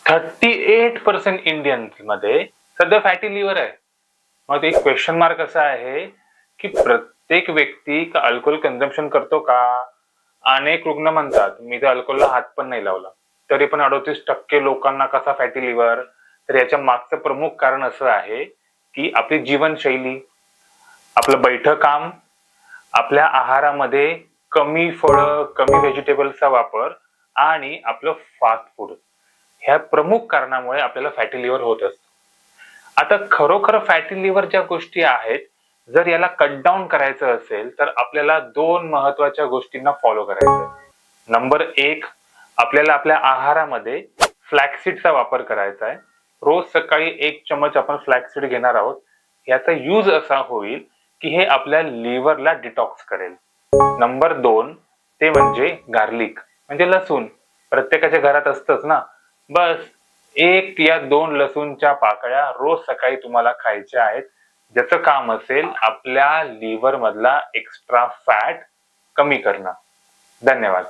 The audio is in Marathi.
38% इंडियन्स मध्ये सध्या फॅटी लिव्हर आहे. मग एक क्वेश्चन मार्क असा आहे की प्रत्येक व्यक्ती अल्कोहोल कन्झम्पशन करतो का? अनेक रुग्ण म्हणतात मी तर अल्कोहोलला हात पण नाही लावला, तरी पण 38% लोकांना कसा फॅटी लिव्हर? तर याच्या मागचं प्रमुख कारण असं आहे की आपली जीवनशैली, आपलं बैठं काम, आपल्या आहारामध्ये कमी फळं, कमी व्हेजिटेबल्सचा वापर आणि आपलं फास्ट फूड, ह्या प्रमुख कारणामुळे आपल्याला फॅटी लिव्हर होत असतं. आता खरोखर फॅटी लिव्हर ज्या गोष्टी आहेत, जर याला कट डाऊन करायचं असेल तर आपल्याला 2 महत्वाच्या गोष्टींना फॉलो करायचं आहे. नंबर 1, आपल्याला आपल्या आहारामध्ये फ्लॅक्सीडचा वापर करायचा आहे. रोज सकाळी 1 चमच आपण फ्लॅक्सीड घेणार आहोत. याचा यूज असा होईल की हे आपल्या लिव्हरला डिटॉक्स करेल. नंबर 2, ते म्हणजे गार्लिक म्हणजे लसूण. प्रत्येकाच्या घरात असतंच ना. बस 1 या 2 लसूणच्या पाकळ्या रोज सकाळी तुम्हाला खायच्या आहेत, ज्याचं काम असेल आपल्या लिव्हर मधला एक्स्ट्रा फॅट कमी करणं. धन्यवाद.